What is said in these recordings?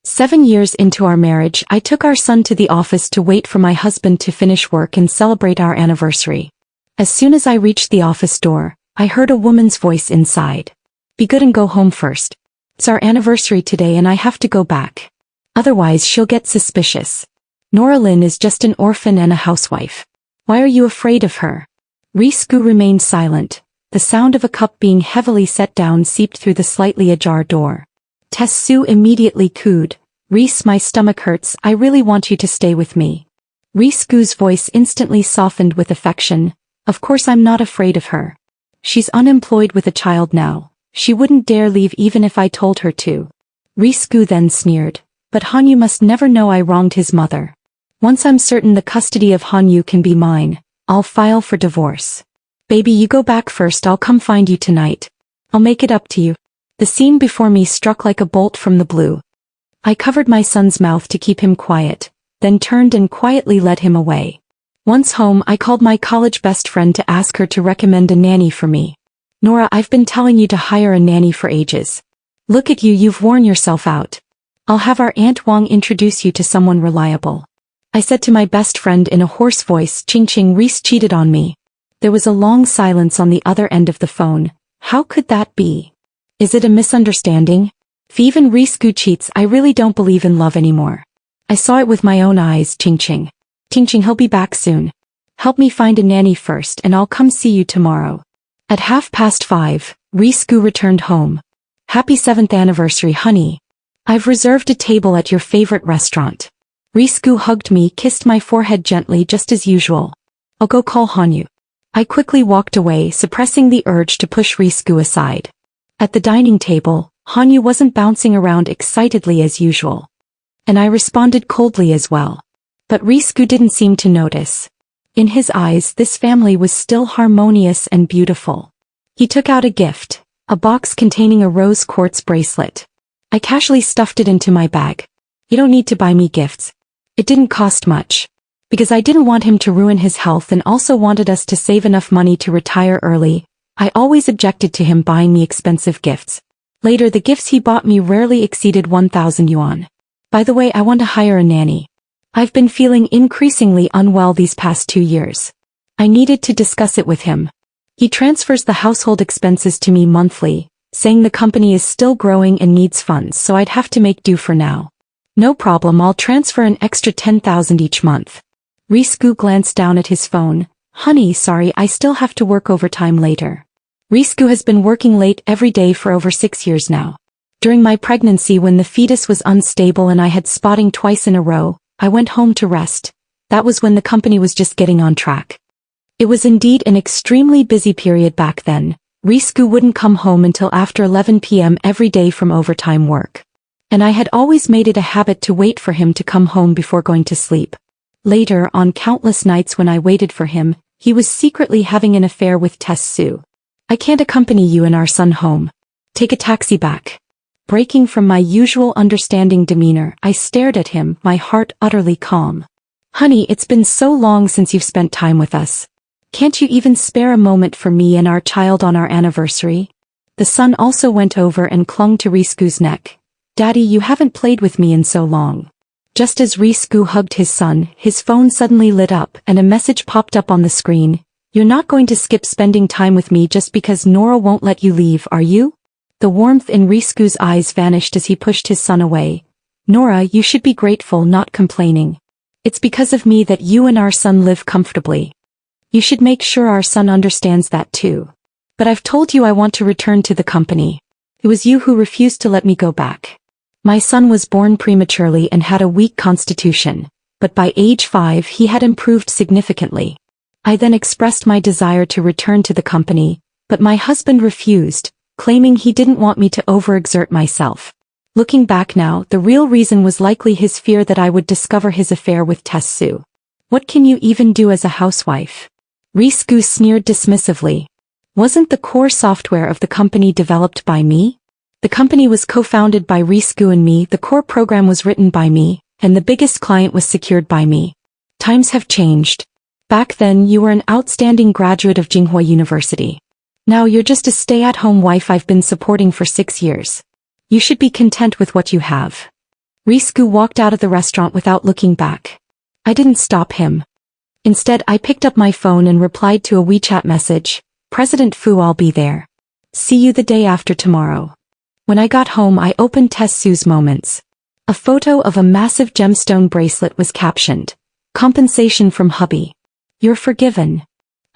7 years into our marriage, I took our son to the office to wait for my husband to finish work and celebrate our anniversary. As soon as I reached the office door, I heard a woman's voice inside. Be good and go home first. It's our anniversary today and I have to go back. Otherwise she'll get suspicious. Nora Lynn is just an orphan and a housewife. Why are you afraid of her? Rysu remained silent. The sound of a cup being heavily set down seeped through the slightly ajar door. Su immediately cooed. Rhys, my stomach hurts, I really want you to stay with me. Rysu's voice instantly softened with affection. Of course I'm not afraid of her. She's unemployed with a child now. She wouldn't dare leave even if I told her to. Rysu then sneered. But Hanyu must never know I wronged his mother. Once I'm certain the custody of Hanyu can be mine, I'll file for divorce. Baby, you go back first, I'll come find you tonight. I'll make it up to you. The scene before me struck like a bolt from the blue. I covered my son's mouth to keep him quiet, then turned and quietly led him away. Once home, I called my college best friend to ask her to recommend a nanny for me. Nora, I've been telling you to hire a nanny for ages. Look at you, you've worn yourself out. I'll have our Aunt Wang introduce you to someone reliable. I said to my best friend in a hoarse voice, Ching Ching, Rhys cheated on me. There was a long silence on the other end of the phone. How could that be? Is it a misunderstanding? If even Rysu cheats, I really don't believe in love anymore. I saw it with my own eyes, Ching Ching. Ching Ching, he'll be back soon. Help me find a nanny first and I'll come see you tomorrow. At 5:30, Rysu returned home. Happy 7th anniversary, honey. I've reserved a table at your favorite restaurant. Rysu hugged me, kissed my forehead gently just as usual. I'll go call Hanyu. I quickly walked away, suppressing the urge to push Rysu aside. At the dining table, Hanyu wasn't bouncing around excitedly as usual. And I responded coldly as well. But Rysu didn't seem to notice. In his eyes, this family was still harmonious and beautiful. He took out a gift, a box containing a rose quartz bracelet. I casually stuffed it into my bag. You don't need to buy me gifts. It didn't cost much. Because I didn't want him to ruin his health and also wanted us to save enough money to retire early, I always objected to him buying me expensive gifts. Later, the gifts he bought me rarely exceeded 1,000 yuan. By the way, I want to hire a nanny. I've been feeling increasingly unwell these past 2 years. I needed to discuss it with him. He transfers the household expenses to me monthly, saying the company is still growing and needs funds, so I'd have to make do for now. No problem, I'll transfer an extra 10,000 each month. Rysu glanced down at his phone. Honey, sorry, I still have to work overtime later. Rysu has been working late every day for over 6 years now. During my pregnancy, when the fetus was unstable and I had spotting twice in a row, I went home to rest. That was when the company was just getting on track. It was indeed an extremely busy period back then. Rysu wouldn't come home until after 11 p.m. every day from overtime work. And I had always made it a habit to wait for him to come home before going to sleep. Later, on countless nights when I waited for him, he was secretly having an affair with Su. I can't accompany you and our son home. Take a taxi back. Breaking from my usual understanding demeanor, I stared at him, my heart utterly calm. Honey, it's been so long since you've spent time with us. Can't you even spare a moment for me and our child on our anniversary? The son also went over and clung to Rysu's neck. Daddy, you haven't played with me in so long. Just as Rysu hugged his son, his phone suddenly lit up and a message popped up on the screen. You're not going to skip spending time with me just because Nora won't let you leave, are you? The warmth in Rysu's eyes vanished as he pushed his son away. Nora, you should be grateful, not complaining. It's because of me that you and our son live comfortably. You should make sure our son understands that too. But I've told you I want to return to the company. It was you who refused to let me go back. My son was born prematurely and had a weak constitution, but by age 5 he had improved significantly. I then expressed my desire to return to the company, but my husband refused, claiming he didn't want me to overexert myself. Looking back now, the real reason was likely his fear that I would discover his affair with Su. What can you even do as a housewife? Rysu sneered dismissively. Wasn't the core software of the company developed by me? The company was co-founded by Rysu and me, the core program was written by me, and the biggest client was secured by me. Times have changed. Back then you were an outstanding graduate of Jinghua University. Now you're just a stay-at-home wife I've been supporting for 6 years. You should be content with what you have. Rysu walked out of the restaurant without looking back. I didn't stop him. Instead, I picked up my phone and replied to a WeChat message. President Fu, I'll be there. See you the day after tomorrow. When I got home, I opened Su's moments. A photo of a massive gemstone bracelet was captioned. Compensation from hubby. You're forgiven.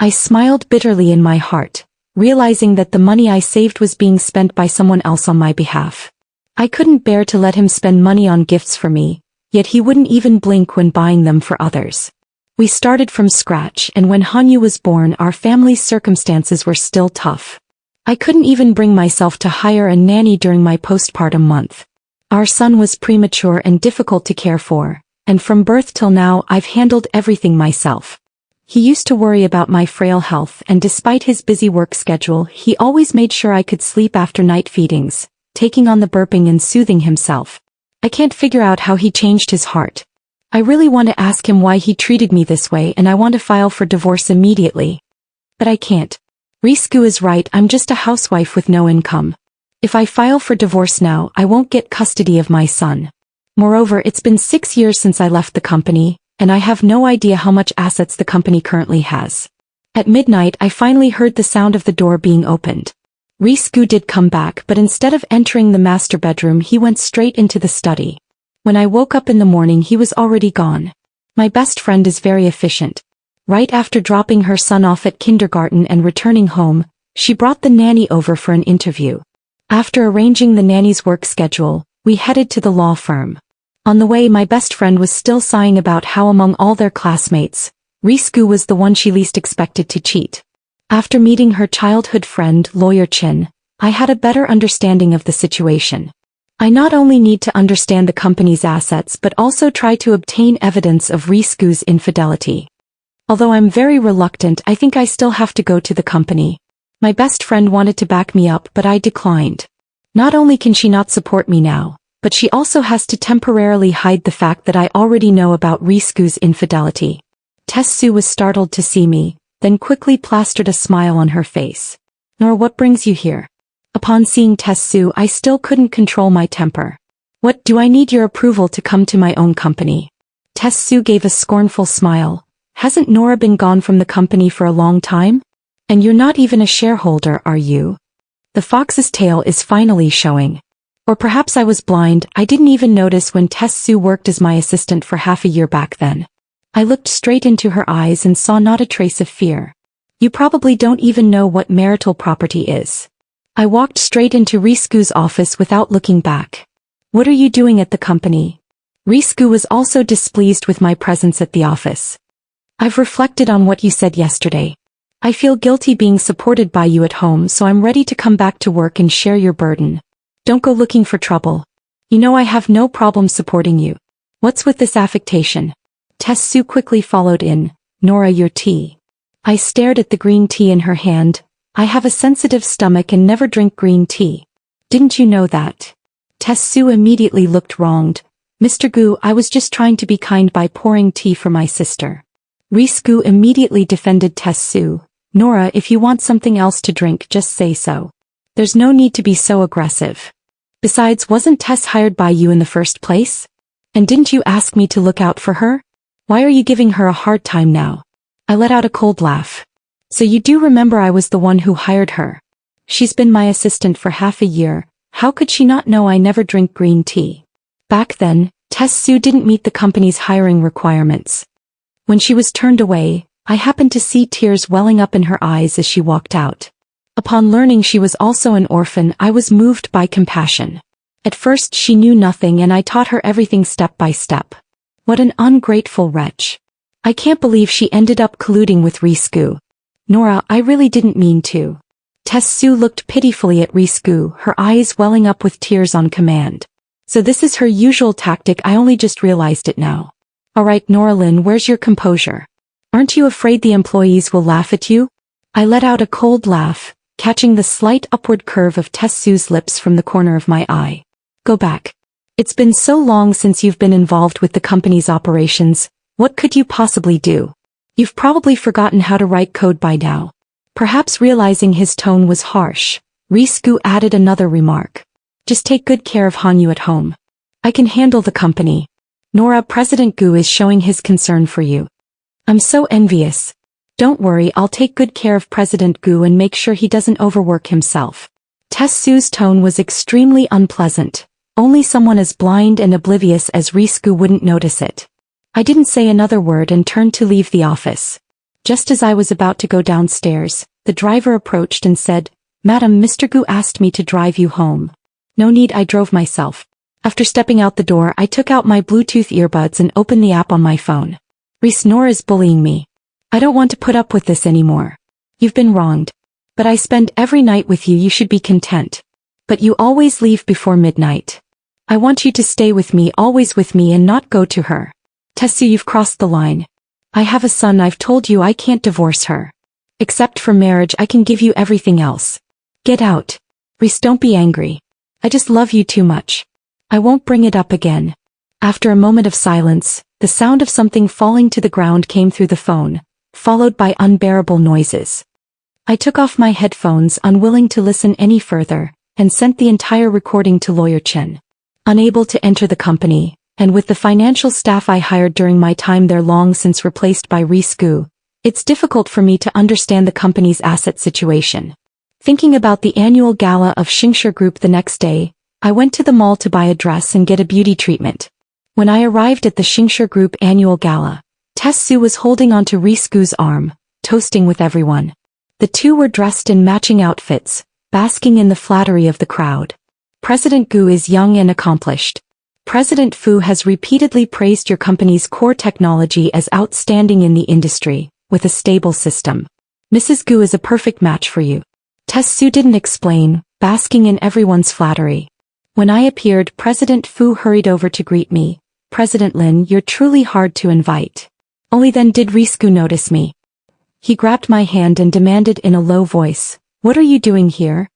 I smiled bitterly in my heart, realizing that the money I saved was being spent by someone else on my behalf. I couldn't bear to let him spend money on gifts for me, yet he wouldn't even blink when buying them for others. We started from scratch, and when Hanyu was born, our family's circumstances were still tough. I couldn't even bring myself to hire a nanny during my postpartum month. Our son was premature and difficult to care for, and from birth till now I've handled everything myself. He used to worry about my frail health, and despite his busy work schedule, he always made sure I could sleep after night feedings, taking on the burping and soothing himself. I can't figure out how he changed his heart. I really want to ask him why he treated me this way, and I want to file for divorce immediately. But I can't. Rysu is right, I'm just a housewife with no income. If I file for divorce now, I won't get custody of my son. Moreover, it's been 6 years since I left the company, and I have no idea how much assets the company currently has. At midnight, I finally heard the sound of the door being opened. Rysu did come back, but instead of entering the master bedroom, he went straight into the study. When I woke up in the morning, he was already gone. My best friend is very efficient. Right after dropping her son off at kindergarten and returning home, she brought the nanny over for an interview. After arranging the nanny's work schedule, we headed to the law firm. On the way, my best friend was still sighing about how among all their classmates, Rysu was the one she least expected to cheat. After meeting her childhood friend, Lawyer Chin, I had a better understanding of the situation. I not only need to understand the company's assets but also try to obtain evidence of Rysu's infidelity. Although I'm very reluctant, I think I still have to go to the company. My best friend wanted to back me up, but I declined. Not only can she not support me now, but she also has to temporarily hide the fact that I already know about Rysu's infidelity. Su was startled to see me, then quickly plastered a smile on her face. Nor, what brings you here? Upon seeing Su, I still couldn't control my temper. What, do I need your approval to come to my own company? Su gave a scornful smile. Hasn't Nora been gone from the company for a long time? And you're not even a shareholder, are you? The fox's tail is finally showing. Or perhaps I was blind, I didn't even notice when Su worked as my assistant for half a year back then. I looked straight into her eyes and saw not a trace of fear. You probably don't even know what marital property is. I walked straight into Rysu's office without looking back. What are you doing at the company? Rysu was also displeased with my presence at the office. I've reflected on what you said yesterday. I feel guilty being supported by you at home, so I'm ready to come back to work and share your burden. Don't go looking for trouble. You know I have no problem supporting you. What's with this affectation? Su quickly followed in. Nora, your tea. I stared at the green tea in her hand. I have a sensitive stomach and never drink green tea. Didn't you know that? Su immediately looked wronged. Mr. Gu, I was just trying to be kind by pouring tea for my sister. Rysu immediately defended Su. Nora, if you want something else to drink, just say so. There's no need to be so aggressive. Besides, wasn't Tess hired by you in the first place? And didn't you ask me to look out for her? Why are you giving her a hard time now? I let out a cold laugh. So you do remember I was the one who hired her. She's been my assistant for half a year. How could she not know I never drink green tea? Back then, Su didn't meet the company's hiring requirements. When she was turned away, I happened to see tears welling up in her eyes as she walked out. Upon learning she was also an orphan, I was moved by compassion. At first she knew nothing and I taught her everything step by step. What an ungrateful wretch. I can't believe she ended up colluding with Rysu. Nora, I really didn't mean to. Su looked pitifully at Rysu, her eyes welling up with tears on command. So this is her usual tactic, I only just realized it now. Alright Noralyn, where's your composure? Aren't you afraid the employees will laugh at you? I let out a cold laugh, catching the slight upward curve of Su's lips from the corner of my eye. Go back. It's been so long since you've been involved with the company's operations, what could you possibly do? You've probably forgotten how to write code by now. Perhaps realizing his tone was harsh, Rysu added another remark. Just take good care of Hanyu at home. I can handle the company. Nora, President Gu is showing his concern for you. I'm so envious. Don't worry, I'll take good care of President Gu and make sure he doesn't overwork himself. Su's tone was extremely unpleasant. Only someone as blind and oblivious as Rysu wouldn't notice it. I didn't say another word and turned to leave the office. Just as I was about to go downstairs, the driver approached and said, "Madam, Mr. Gu asked me to drive you home." No need, I drove myself. After stepping out the door, I took out my Bluetooth earbuds and opened the app on my phone. "Rhys, Nora's bullying me. I don't want to put up with this anymore. You've been wronged. But I spend every night with you, you should be content. But you always leave before midnight. I want you to stay with me, always with me, and not go to her. Su, you've crossed the line. I have a son, I've told you I can't divorce her. Except for marriage, I can give you everything else. Get out. Rhys, don't be angry. I just love you too much. I won't bring it up again." After a moment of silence, the sound of something falling to the ground came through the phone, followed by unbearable noises. I took off my headphones, unwilling to listen any further, and sent the entire recording to Lawyer Chen. Unable to enter the company, and with the financial staff I hired during my time there long since replaced by Rysu, it's difficult for me to understand the company's asset situation. Thinking about the annual gala of Xingshi Group the next day, I went to the mall to buy a dress and get a beauty treatment. When I arrived at the Xingshi Group annual gala, Su was holding onto Rysu's arm, toasting with everyone. The two were dressed in matching outfits, basking in the flattery of the crowd. President Gu is young and accomplished. President Fu has repeatedly praised your company's core technology as outstanding in the industry, with a stable system. Mrs. Gu is a perfect match for you. Su didn't explain, basking in everyone's flattery. When I appeared, President Fu hurried over to greet me. "President Lin, you're truly hard to invite." Only then did Rysu notice me. He grabbed my hand and demanded in a low voice, "What are you doing here?"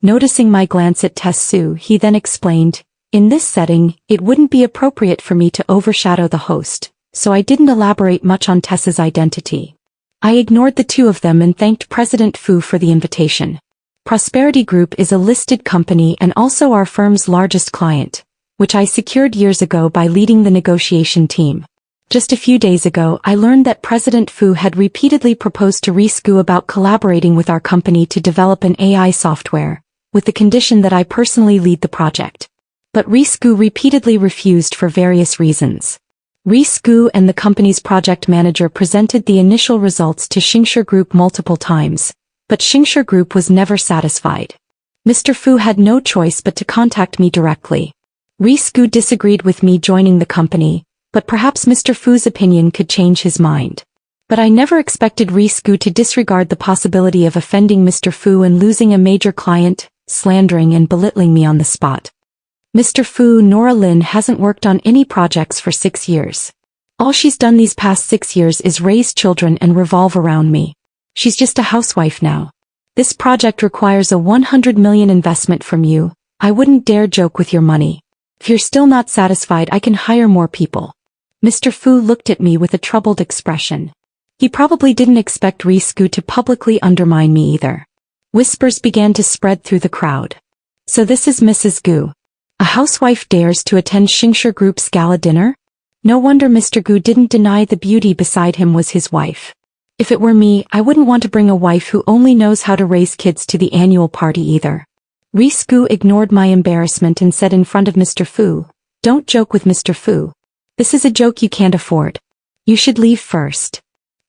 Noticing my glance at Su, he then explained, "In this setting, it wouldn't be appropriate for me to overshadow the host, so I didn't elaborate much on Tessa's identity." I ignored the two of them and thanked President Fu for the invitation. Prosperity Group is a listed company and also our firm's largest client, which I secured years ago by leading the negotiation team. Just a few days ago, I learned that President Fu had repeatedly proposed to Rysu about collaborating with our company to develop an AI software, with the condition that I personally lead the project. But Rysu repeatedly refused for various reasons. Rysu and the company's project manager presented the initial results to Xingshi Group multiple times, but Xingshi Group was never satisfied. Mr. Fu had no choice but to contact me directly. Rysu disagreed with me joining the company, but perhaps Mr. Fu's opinion could change his mind. But I never expected Rysu to disregard the possibility of offending Mr. Fu and losing a major client, slandering and belittling me on the spot. Mr. Fu, Nora Lin hasn't worked on any projects for 6 years. All she's done these past 6 years is raise children and revolve around me. She's just a housewife now. This project requires a 100 million investment from you. I wouldn't dare joke with your money. If you're still not satisfied, I can hire more people. Mr. Fu looked at me with a troubled expression. He probably didn't expect Rysu to publicly undermine me either. Whispers began to spread through the crowd. So this is Mrs. Gu. A housewife dares to attend Xingshi Group's gala dinner? No wonder Mr. Gu didn't deny the beauty beside him was his wife. If it were me, I wouldn't want to bring a wife who only knows how to raise kids to the annual party either. Rysu ignored my embarrassment and said in front of Mr. Fu, "Don't joke with Mr. Fu. This is a joke you can't afford. You should leave first."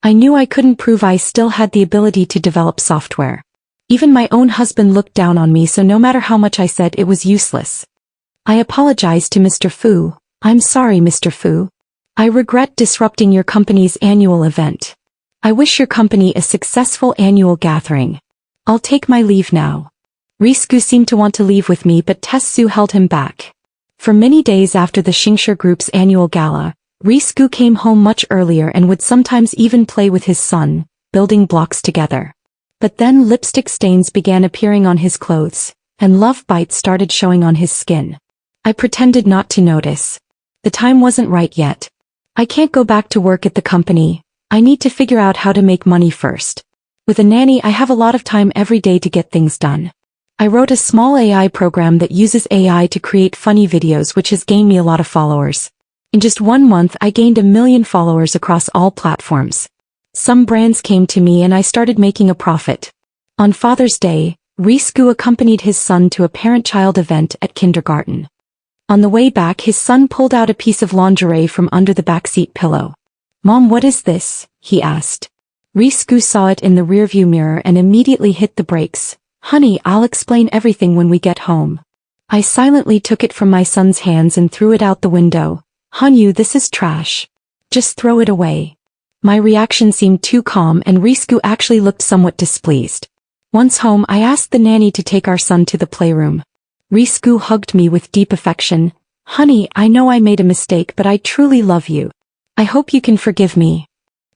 I knew I couldn't prove I still had the ability to develop software. Even my own husband looked down on me, so no matter how much I said, it was useless. I apologized to Mr. Fu. "I'm sorry, Mr. Fu. I regret disrupting your company's annual event. I wish your company a successful annual gathering. I'll take my leave now." Rysu seemed to want to leave with me, but Su held him back. For many days after the Xingshi Group's annual gala, Rysu came home much earlier and would sometimes even play with his son, building blocks together. But then lipstick stains began appearing on his clothes, and love bites started showing on his skin. I pretended not to notice. The time wasn't right yet. I can't go back to work at the company. I need to figure out how to make money first. With a nanny, I have a lot of time every day to get things done. I wrote a small AI program that uses AI to create funny videos, which has gained me a lot of followers. In just 1 month, I gained 1 million followers across all platforms. Some brands came to me and I started making a profit. On Father's Day, Rysu accompanied his son to a parent-child event at kindergarten. On the way back, his son pulled out a piece of lingerie from under the backseat pillow. "Mom, what is this?" he asked. Rysu saw it in the rearview mirror and immediately hit the brakes. "Honey, I'll explain everything when we get home." I silently took it from my son's hands and threw it out the window. "Hanyu, this is trash. Just throw it away." My reaction seemed too calm and Rysu actually looked somewhat displeased. Once home, I asked the nanny to take our son to the playroom. Rysu hugged me with deep affection. "Honey, I know I made a mistake, but I truly love you. I hope you can forgive me."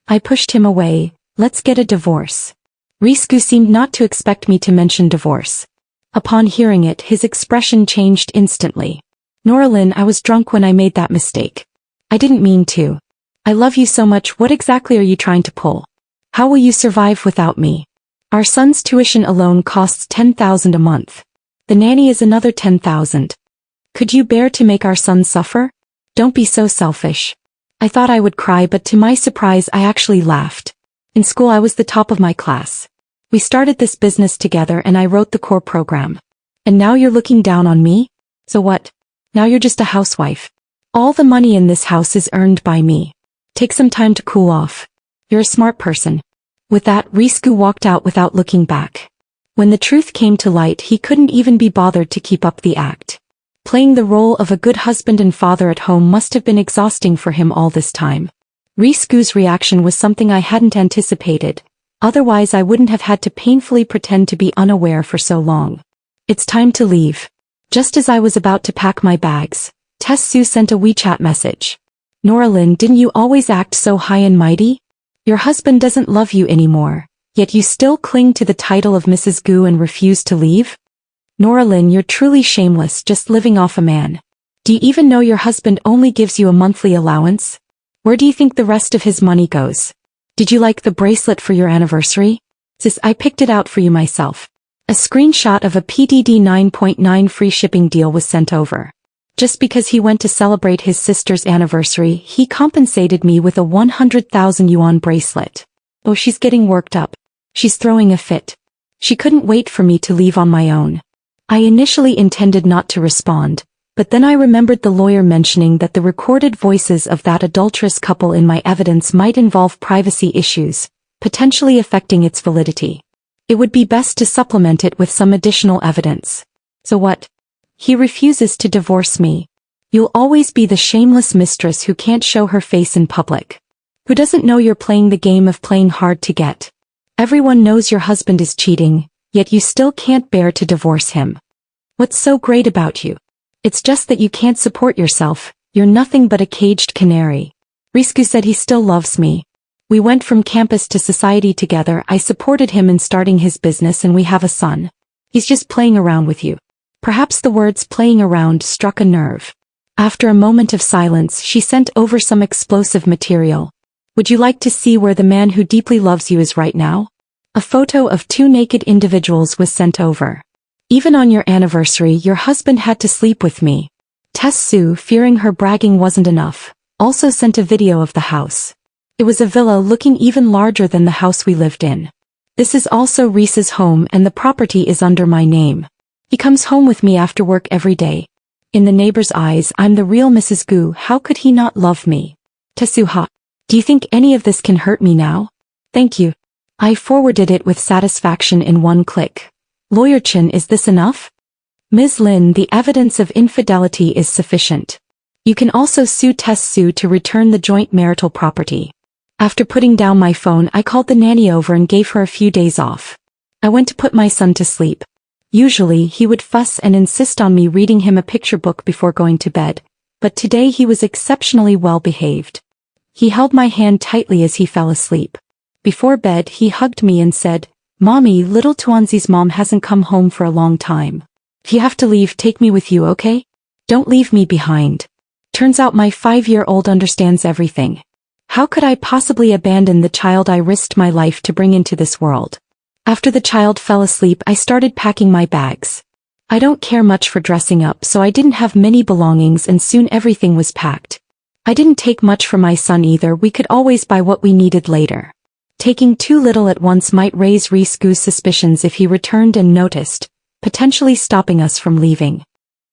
I pushed him away. "Let's get a divorce." Rysu seemed not to expect me to mention divorce. Upon hearing it, his expression changed instantly. "Noralyn, I was drunk when I made that mistake. I didn't mean to. I love you so much. What exactly are you trying to pull? How will you survive without me? Our son's tuition alone costs 10,000 a month. The nanny is another 10,000. Could you bear to make our son suffer? Don't be so selfish." I thought I would cry, but to my surprise I actually laughed. In school I was the top of my class. We started this business together and I wrote the core program. And now you're looking down on me? So what? Now you're just a housewife. All the money in this house is earned by me. Take some time to cool off. You're a smart person. With that, Rysu walked out without looking back. When the truth came to light, he couldn't even be bothered to keep up the act. Playing the role of a good husband and father at home must have been exhausting for him all this time. Rysu's reaction was something I hadn't anticipated, otherwise I wouldn't have had to painfully pretend to be unaware for so long. "It's time to leave." Just as I was about to pack my bags, Rysu sent a WeChat message. "Noralyn, didn't you always act so high and mighty? Your husband doesn't love you anymore, yet you still cling to the title of Mrs. Gu and refuse to leave? Noralyn, you're truly shameless, just living off a man. Do you even know your husband only gives you a monthly allowance? Where do you think the rest of his money goes? Did you like the bracelet for your anniversary? Sis, I picked it out for you myself." A screenshot of a PDD 9.9 free shipping deal was sent over. Just because he went to celebrate his sister's anniversary, he compensated me with a 100,000 yuan bracelet. Oh, she's getting worked up. She's throwing a fit. She couldn't wait for me to leave on my own. I initially intended not to respond, but then I remembered the lawyer mentioning that the recorded voices of that adulterous couple in my evidence might involve privacy issues, potentially affecting its validity. It would be best to supplement it with some additional evidence. So what? He refuses to divorce me. You'll always be the shameless mistress who can't show her face in public. Who doesn't know you're playing the game of playing hard to get. Everyone knows your husband is cheating, yet you still can't bear to divorce him. What's so great about you? It's just that you can't support yourself. You're nothing but a caged canary. Rysu said he still loves me. We went from campus to society together. I supported him in starting his business and we have a son. He's just playing around with you. Perhaps the words "playing around" struck a nerve. After a moment of silence, she sent over some explosive material. "Would you like to see where the man who deeply loves you is right now?" A photo of 2 naked individuals was sent over. "Even on your anniversary, your husband had to sleep with me." Rysu, fearing her bragging wasn't enough, also sent a video of the house. It was a villa looking even larger than the house we lived in. "This is also Rysu's home and the property is under my name. He comes home with me after work every day. In the neighbor's eyes, I'm the real Mrs. Gu. How could he not love me? Rysu, ha. Do you think any of this can hurt me now? Thank you." I forwarded it with satisfaction in 1 click. "Lawyer Chen, is this enough?" "Ms. Lin, the evidence of infidelity is sufficient. You can also sue Rysu to return the joint marital property." After putting down my phone, I called the nanny over and gave her a few days off. I went to put my son to sleep. Usually, he would fuss and insist on me reading him a picture book before going to bed, but today he was exceptionally well behaved. He held my hand tightly as he fell asleep. Before bed, he hugged me and said, "Mommy, little Tuanzi's mom hasn't come home for a long time. If you have to leave, take me with you, okay? Don't leave me behind." Turns out my 5-year-old understands everything. How could I possibly abandon the child I risked my life to bring into this world? After the child fell asleep, I started packing my bags. I don't care much for dressing up, so I didn't have many belongings and soon everything was packed. I didn't take much for my son either, we could always buy what we needed later. Taking too little at once might raise Rysu's suspicions if he returned and noticed, potentially stopping us from leaving.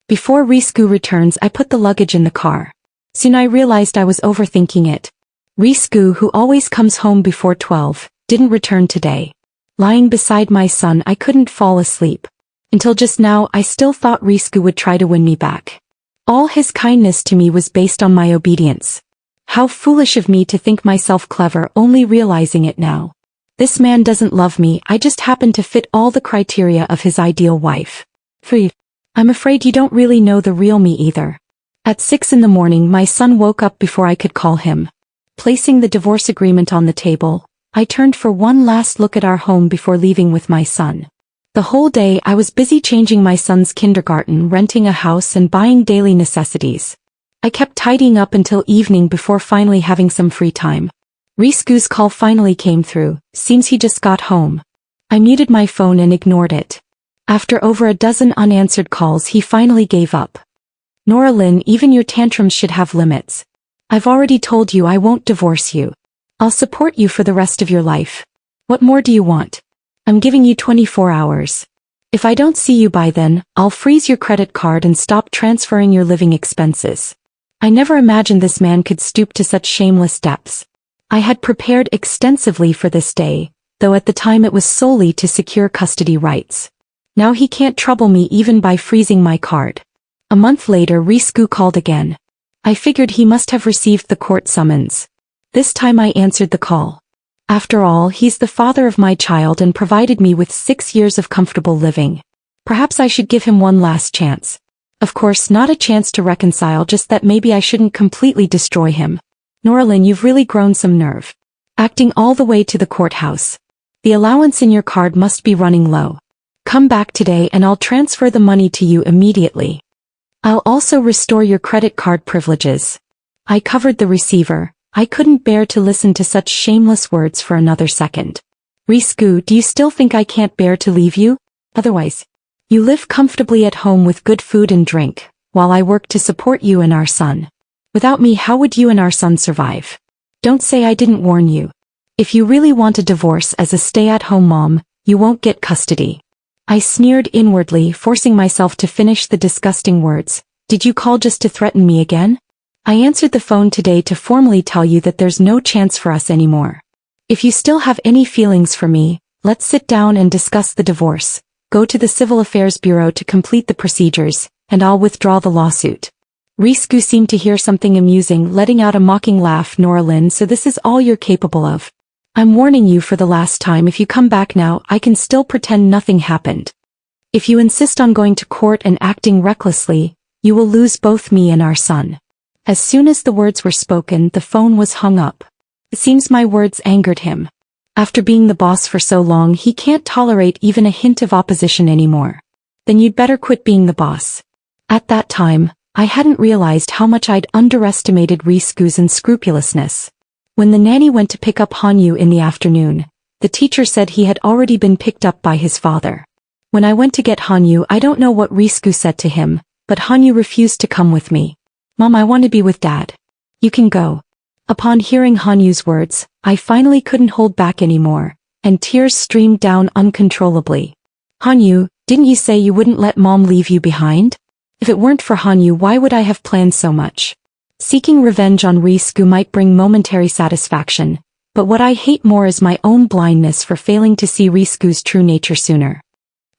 Before Rysu returns, I put the luggage in the car. Soon I realized I was overthinking it. Rysu, who always comes home before 12, didn't return today. Lying beside my son, I couldn't fall asleep. Until just now, I still thought Rysu would try to win me back. All his kindness to me was based on my obedience. How foolish of me to think myself clever, only realizing it now. This man doesn't love me, I just happen to fit all the criteria of his ideal wife. 3. I'm afraid you don't really know the real me either. At 6 in the morning, my son woke up before I could call him. Placing the divorce agreement on the table, I turned for one last look at our home before leaving with my son. The whole day I was busy changing my son's kindergarten, renting a house and buying daily necessities. I kept tidying up until evening before finally having some free time. Rysu's call finally came through, seems he just got home. I muted my phone and ignored it. After over a dozen unanswered calls, he finally gave up. Nora Lynn, even your tantrums should have limits. I've already told you I won't divorce you. I'll support you for the rest of your life. What more do you want? I'm giving you 24 hours. If I don't see you by then, I'll freeze your credit card and stop transferring your living expenses. I never imagined this man could stoop to such shameless depths. I had prepared extensively for this day, though at the time it was solely to secure custody rights. Now he can't trouble me even by freezing my card. A month later, Rysu called again. I figured he must have received the court summons. This time I answered the call. After all, he's the father of my child and provided me with 6 years of comfortable living. Perhaps I should give him one last chance. Of course, not a chance to reconcile, just that maybe I shouldn't completely destroy him. Noralyn, you've really grown some nerve. Acting all the way to the courthouse. The allowance in your card must be running low. Come back today and I'll transfer the money to you immediately. I'll also restore your credit card privileges. I covered the receiver. I couldn't bear to listen to such shameless words for another second. Rysu, do you still think I can't bear to leave you? Otherwise, you live comfortably at home with good food and drink, while I work to support you and our son. Without me, how would you and our son survive? Don't say I didn't warn you. If you really want a divorce as a stay-at-home mom, you won't get custody. I sneered inwardly, forcing myself to finish the disgusting words. Did you call just to threaten me again? I answered the phone today to formally tell you that there's no chance for us anymore. If you still have any feelings for me, let's sit down and discuss the divorce. Go to the Civil Affairs Bureau to complete the procedures, and I'll withdraw the lawsuit. Rysu seemed to hear something amusing, letting out a mocking laugh. Noralyn, so this is all you're capable of. I'm warning you for the last time, if you come back now, I can still pretend nothing happened. If you insist on going to court and acting recklessly, you will lose both me and our son. As soon as the words were spoken, the phone was hung up. It seems my words angered him. After being the boss for so long, he can't tolerate even a hint of opposition anymore. Then you'd better quit being the boss. At that time, I hadn't realized how much I'd underestimated Rysu's unscrupulousness. When the nanny went to pick up Hanyu in the afternoon, the teacher said he had already been picked up by his father. When I went to get Hanyu, I don't know what Rysu said to him, but Hanyu refused to come with me. Mom, I want to be with Dad. You can go. Upon hearing Hanyu's words, I finally couldn't hold back anymore, and tears streamed down uncontrollably. Hanyu, didn't you say you wouldn't let Mom leave you behind? If it weren't for Hanyu, why would I have planned so much? Seeking revenge on Rysu might bring momentary satisfaction, but what I hate more is my own blindness for failing to see Rysu's true nature sooner.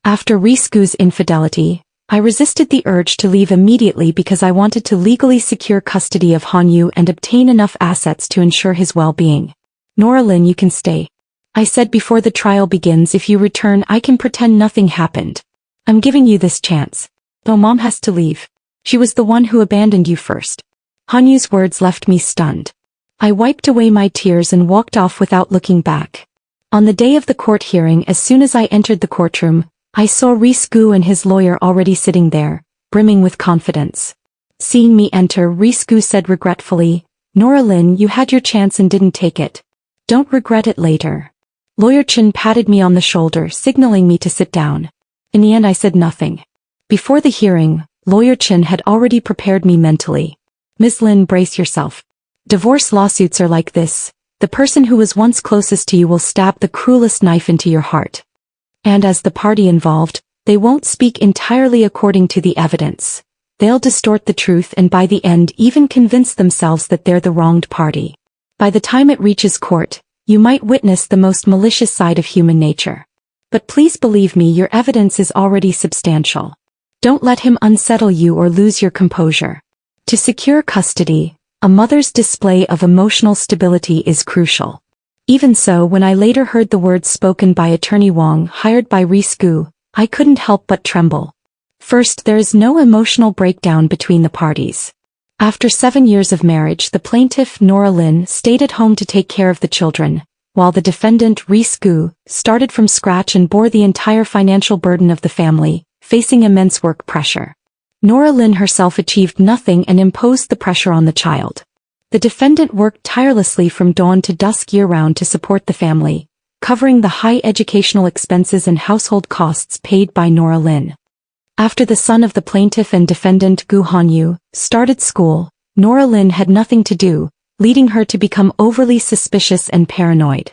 After Rysu's infidelity, I resisted the urge to leave immediately because I wanted to legally secure custody of Hanyu and obtain enough assets to ensure his well-being. Noralyn, you can stay. I said before the trial begins, if you return, I can pretend nothing happened. I'm giving you this chance. Though Mom has to leave. She was the one who abandoned you first. Hanyu's words left me stunned. I wiped away my tears and walked off without looking back. On the day of the court hearing, as soon as I entered the courtroom, I saw Rysu and his lawyer already sitting there, brimming with confidence. Seeing me enter, Rysu said regretfully, Noralyn, you had your chance and didn't take it. Don't regret it later. Lawyer Chen patted me on the shoulder, signaling me to sit down. In the end I said nothing. Before the hearing, Lawyer Chen had already prepared me mentally. Ms. Lin, brace yourself. Divorce lawsuits are like this. The person who was once closest to you will stab the cruelest knife into your heart. And as the party involved, they won't speak entirely according to the evidence. They'll distort the truth and by the end even convince themselves that they're the wronged party. By the time it reaches court, you might witness the most malicious side of human nature. But please believe me, your evidence is already substantial. Don't let him unsettle you or lose your composure. To secure custody, a mother's display of emotional stability is crucial. Even so, when I later heard the words spoken by Attorney Wang, hired by Rysu, I couldn't help but tremble. First, there is no emotional breakdown between the parties. After 7 years of marriage, the plaintiff, Nora Lin, stayed at home to take care of the children, while the defendant, Rysu, started from scratch and bore the entire financial burden of the family, facing immense work pressure. Nora Lin herself achieved nothing and imposed the pressure on the child. The defendant worked tirelessly from dawn to dusk year-round to support the family, covering the high educational expenses and household costs paid by Nora Lin. After the son of the plaintiff and defendant Gu Hanyu started school, Nora Lin had nothing to do, leading her to become overly suspicious and paranoid.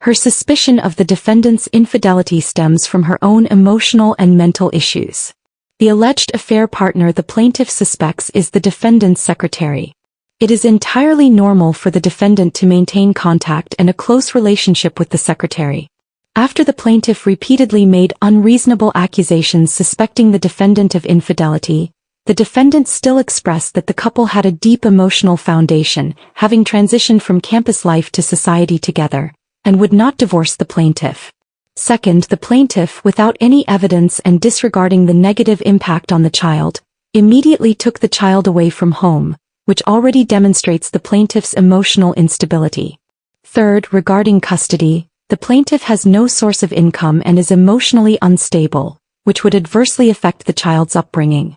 Her suspicion of the defendant's infidelity stems from her own emotional and mental issues. The alleged affair partner the plaintiff suspects is the defendant's secretary. It is entirely normal for the defendant to maintain contact and a close relationship with the secretary. After the plaintiff repeatedly made unreasonable accusations suspecting the defendant of infidelity, the defendant still expressed that the couple had a deep emotional foundation, having transitioned from campus life to society together, and would not divorce the plaintiff. Second, the plaintiff, without any evidence and disregarding the negative impact on the child, immediately took the child away from home, which already demonstrates the plaintiff's emotional instability. Third, regarding custody, the plaintiff has no source of income and is emotionally unstable, which would adversely affect the child's upbringing.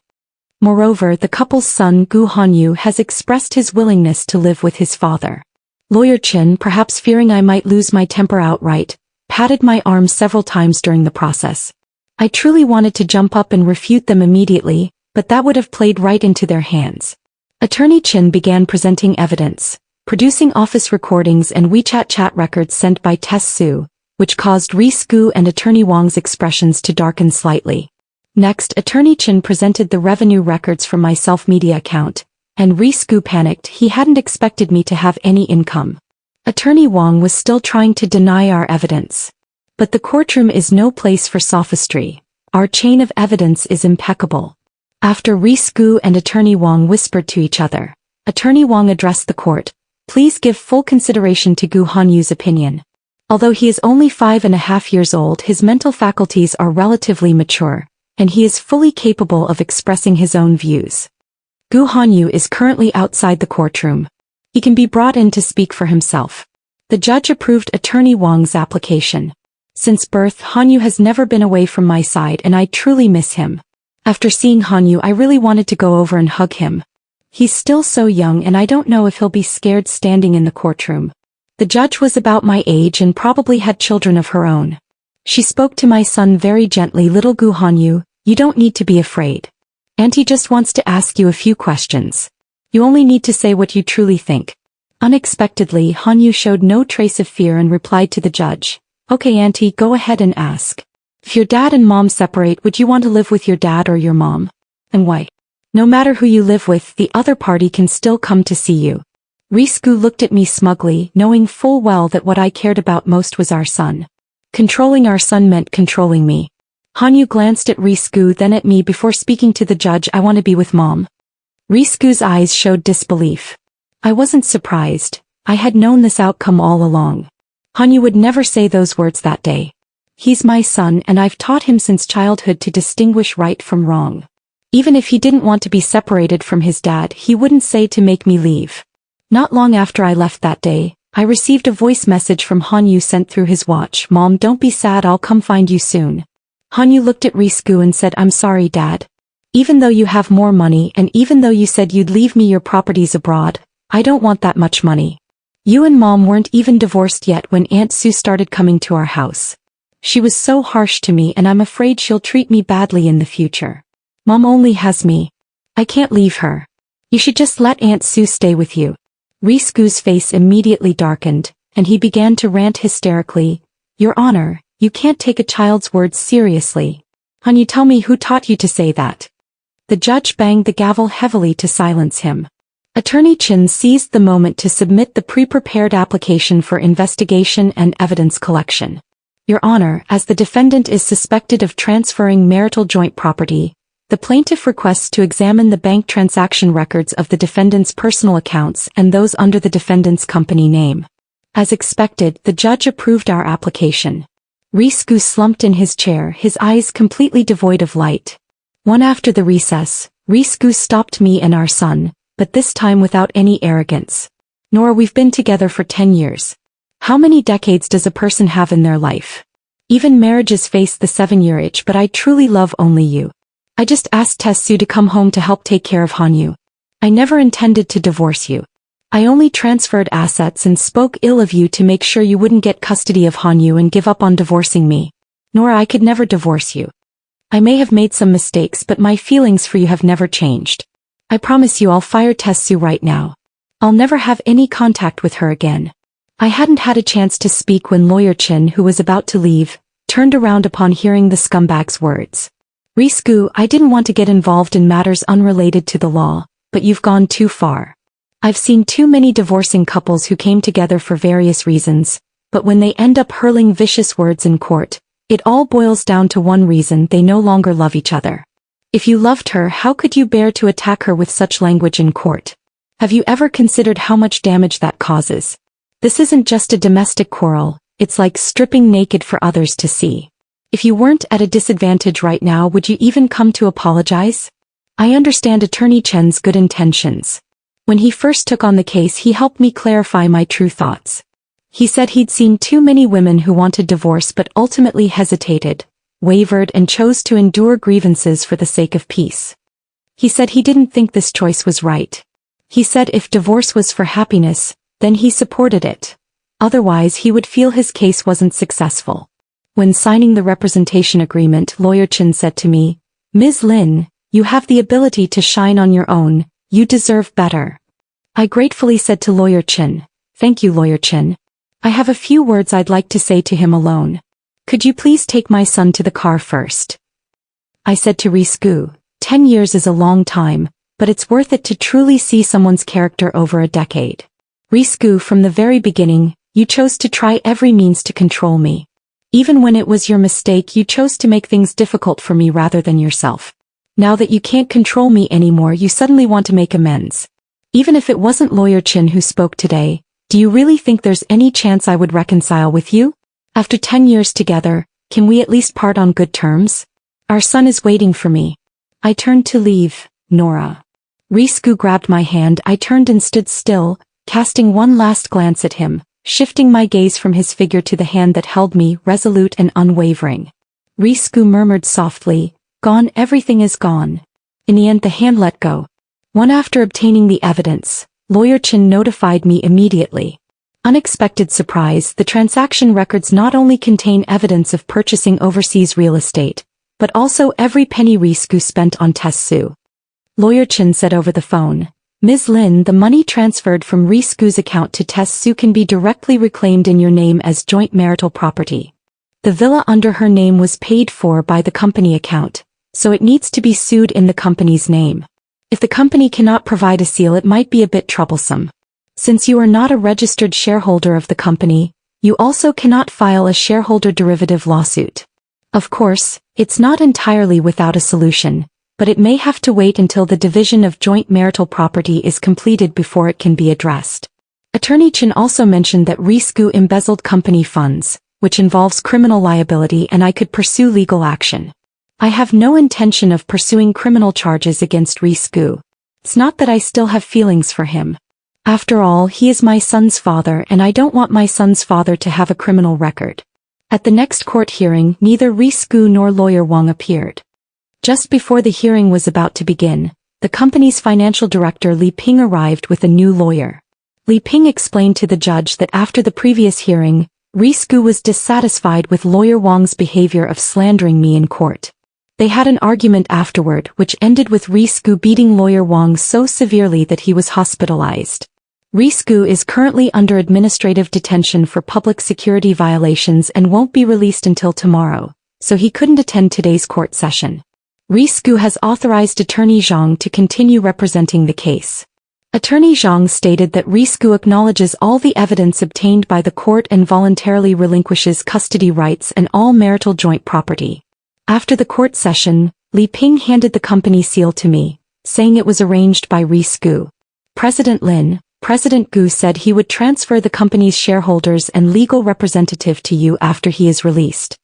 Moreover, the couple's son Gu Hanyu has expressed his willingness to live with his father. Lawyer Chen, perhaps fearing I might lose my temper outright, patted my arm several times during the process. I truly wanted to jump up and refute them immediately, but that would have played right into their hands. Attorney Chen began presenting evidence, producing office recordings and WeChat chat records sent by Tess Su, which caused Rysu and Attorney Wang's expressions to darken slightly. Next, Attorney Chen presented the revenue records from my self-media account, and Rysu panicked. He hadn't expected me to have any income. Attorney Wang was still trying to deny our evidence. But the courtroom is no place for sophistry. Our chain of evidence is impeccable. After Rysu and Attorney Wang whispered to each other, Attorney Wang addressed the court. Please give full consideration to Gu Hanyu's opinion. Although he is only 5.5 years old, his mental faculties are relatively mature, and he is fully capable of expressing his own views. Gu Hanyu is currently outside the courtroom. He can be brought in to speak for himself. The judge approved Attorney Wang's application. Since birth, Hanyu has never been away from my side and I truly miss him. After seeing Hanyu, I really wanted to go over and hug him. He's still so young and I don't know if he'll be scared standing in the courtroom. The judge was about my age and probably had children of her own. She spoke to my son very gently. Little Gu Hanyu, you don't need to be afraid. Auntie just wants to ask you a few questions. You only need to say what you truly think. Unexpectedly, Hanyu showed no trace of fear and replied to the judge. Okay auntie, go ahead and ask. If your dad and mom separate, would you want to live with your dad or your mom? And why? No matter who you live with, the other party can still come to see you. Rysu looked at me smugly, knowing full well that what I cared about most was our son. Controlling our son meant controlling me. Hanyu glanced at Rysu, then at me before speaking to the judge. I want to be with mom. Rysu's eyes showed disbelief. I wasn't surprised. I had known this outcome all along. Hanyu would never say those words that day. He's my son and I've taught him since childhood to distinguish right from wrong. Even if he didn't want to be separated from his dad, he wouldn't say to make me leave. Not long after I left that day, I received a voice message from Hanyu sent through his watch. Mom, don't be sad, I'll come find you soon. Hanyu looked at Rysu and said, I'm sorry dad. Even though you have more money and even though you said you'd leave me your properties abroad, I don't want that much money. You and Mom weren't even divorced yet when Aunt Sue started coming to our house. She was so harsh to me and I'm afraid she'll treat me badly in the future. Mom only has me. I can't leave her. You should just let Aunt Sue stay with you." Rysu's face immediately darkened, and he began to rant hysterically. "Your Honor, you can't take a child's words seriously. Hon, you tell me who taught you to say that." The judge banged the gavel heavily to silence him. Attorney Chen seized the moment to submit the pre-prepared application for investigation and evidence collection. "Your Honor, as the defendant is suspected of transferring marital joint property, the plaintiff requests to examine the bank transaction records of the defendant's personal accounts and those under the defendant's company name." As expected, the judge approved our application. Rysu slumped in his chair, his eyes completely devoid of light. One after the recess, Rysu stopped me and our son, but this time without any arrogance. "Nora, we've been together for 10 years. How many decades does a person have in their life? Even marriages face the 7-year itch, but I truly love only you. I just asked Tetsu to come home to help take care of Hanyu. I never intended to divorce you. I only transferred assets and spoke ill of you to make sure you wouldn't get custody of Hanyu and give up on divorcing me. Nora, I could never divorce you. I may have made some mistakes, but my feelings for you have never changed. I promise you I'll fire Tetsu right now. I'll never have any contact with her again." I hadn't had a chance to speak when Lawyer Chen, who was about to leave, turned around upon hearing the scumbag's words. "Rysu, I didn't want to get involved in matters unrelated to the law, but you've gone too far. I've seen too many divorcing couples who came together for various reasons, but when they end up hurling vicious words in court, it all boils down to one reason: they no longer love each other. If you loved her, how could you bear to attack her with such language in court? Have you ever considered how much damage that causes? This isn't just a domestic quarrel, it's like stripping naked for others to see. If you weren't at a disadvantage right now, would you even come to apologize?" I understand Attorney Chen's good intentions. When he first took on the case, he helped me clarify my true thoughts. He said he'd seen too many women who wanted divorce but ultimately hesitated, wavered, and chose to endure grievances for the sake of peace. He said he didn't think this choice was right. He said if divorce was for happiness, then he supported it. Otherwise, he would feel his case wasn't successful. When signing the representation agreement, Lawyer Chen said to me, "Ms. Lin, you have the ability to shine on your own, you deserve better." I gratefully said to Lawyer Chen, "Thank you, Lawyer Chen. I have a few words I'd like to say to him alone. Could you please take my son to the car first?" I said to Rysu, 10 years is a long time, but it's worth it to truly see someone's character over a decade. Rysu, from the very beginning, you chose to try every means to control me. Even when it was your mistake, you chose to make things difficult for me rather than yourself. Now that you can't control me anymore, you suddenly want to make amends. Even if it wasn't Lawyer Chen who spoke today, do you really think there's any chance I would reconcile with you? After 10 years together, can we at least part on good terms? Our son is waiting for me. I turned to leave. "Nora." Rysu grabbed my hand. I turned and stood still, casting one last glance at him, shifting my gaze from his figure to the hand that held me, resolute and unwavering. Rysu murmured softly, "Gone, everything is gone." In the end, the hand let go. One after obtaining the evidence, Lawyer Chen notified me immediately. Unexpected surprise, the transaction records not only contain evidence of purchasing overseas real estate, but also every penny Rysu spent on Tetsu. Lawyer Chen said over the phone, "Ms. Lin, the money transferred from Rysu's account to Tetsu can be directly reclaimed in your name as joint marital property. The villa under her name was paid for by the company account, so it needs to be sued in the company's name. If the company cannot provide a seal, it might be a bit troublesome. Since you are not a registered shareholder of the company, you also cannot file a shareholder derivative lawsuit. Of course, it's not entirely without a solution, but it may have to wait until the division of joint marital property is completed before it can be addressed." Attorney Chen also mentioned that Rysu embezzled company funds, which involves criminal liability, and I could pursue legal action. I have no intention of pursuing criminal charges against Rysu. It's not that I still have feelings for him. After all, he is my son's father, and I don't want my son's father to have a criminal record. At the next court hearing, neither Rysu nor Lawyer Wang appeared. Just before the hearing was about to begin, the company's financial director Li Ping arrived with a new lawyer. Li Ping explained to the judge that after the previous hearing, Rysu was dissatisfied with lawyer Wang's behavior of slandering me in court. They had an argument afterward which ended with Rysu beating lawyer Wang so severely that he was hospitalized. Rysu is currently under administrative detention for public security violations and won't be released until tomorrow, so he couldn't attend today's court session. Rysu has authorized Attorney Zhang to continue representing the case. Attorney Zhang stated that Rysu acknowledges all the evidence obtained by the court and voluntarily relinquishes custody rights and all marital joint property. After the court session, Li Ping handed the company seal to me, saying it was arranged by Rysu. President Lin, President Gu said he would transfer the company's shareholders and legal representative to you after he is released.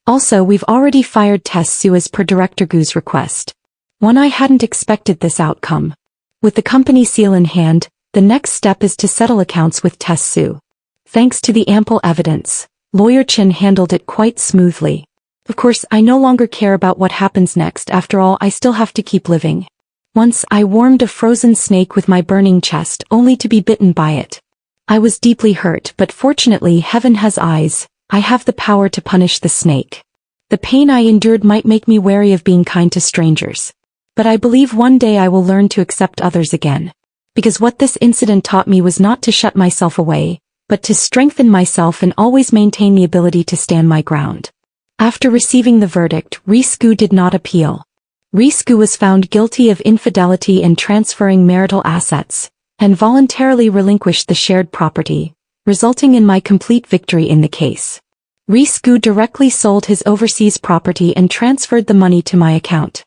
Also, we've already fired Su as per Director Gu's request. I hadn't expected this outcome. With the company seal in hand, the next step is to settle accounts with Su. Thanks to the ample evidence, Lawyer Chen handled it quite smoothly. Of course, I no longer care about what happens next. After all, I still have to keep living. Once I warmed a frozen snake with my burning chest only to be bitten by it. I was deeply hurt, but fortunately heaven has eyes. I have the power to punish the snake. The pain I endured might make me wary of being kind to strangers. But I believe one day I will learn to accept others again. Because what this incident taught me was not to shut myself away, but to strengthen myself and always maintain the ability to stand my ground. After receiving the verdict, Rysu did not appeal. Rysu was found guilty of infidelity and transferring marital assets, and voluntarily relinquished the shared property, resulting in my complete victory in the case. Rysu directly sold his overseas property and transferred the money to my account.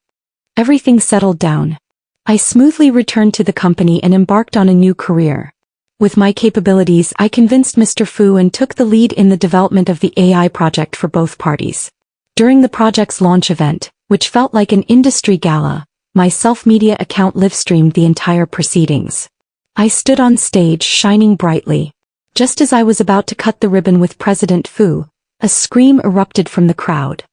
Everything settled down. I smoothly returned to the company and embarked on a new career. With my capabilities, I convinced Mr. Fu and took the lead in the development of the AI project for both parties. During the project's launch event, which felt like an industry gala, my self-media account live-streamed the entire proceedings. I stood on stage shining brightly. Just as I was about to cut the ribbon with President Fu, a scream erupted from the crowd.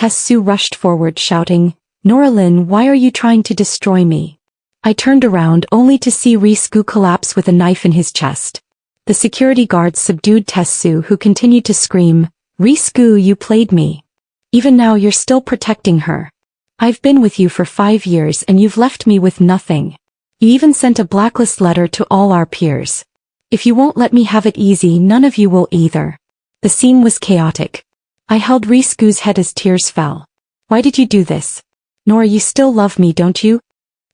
Su rushed forward shouting, "Nora Lin, why are you trying to destroy me?" I turned around only to see Rysu collapse with a knife in his chest. The security guards subdued Su, who continued to scream, "Rysu, you played me. Even now you're still protecting her. I've been with you for 5 years and you've left me with nothing. You even sent a blacklist letter to all our peers. If you won't let me have it easy, none of you will either." The scene was chaotic. I held Rysu's head as tears fell. "Why did you do this? Nora, you still love me, don't you?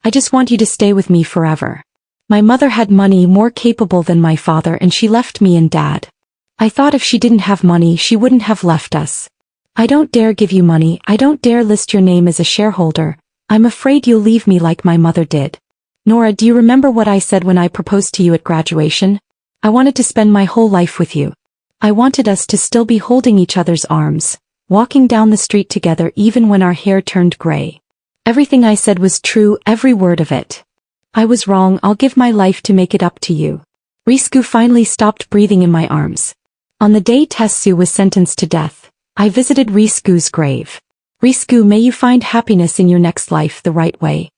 I just want you to stay with me forever. My mother had money more capable than my father and she left me and Dad. I thought if she didn't have money she wouldn't have left us. I don't dare give you money, I don't dare list your name as a shareholder. I'm afraid you'll leave me like my mother did. Nora, do you remember what I said when I proposed to you at graduation? I wanted to spend my whole life with you. I wanted us to still be holding each other's arms, walking down the street together even when our hair turned gray. Everything I said was true, every word of it. I was wrong, I'll give my life to make it up to you." Rysu finally stopped breathing in my arms. On the day Su was sentenced to death, I visited Rysu's grave. "Rysu, may you find happiness in your next life the right way.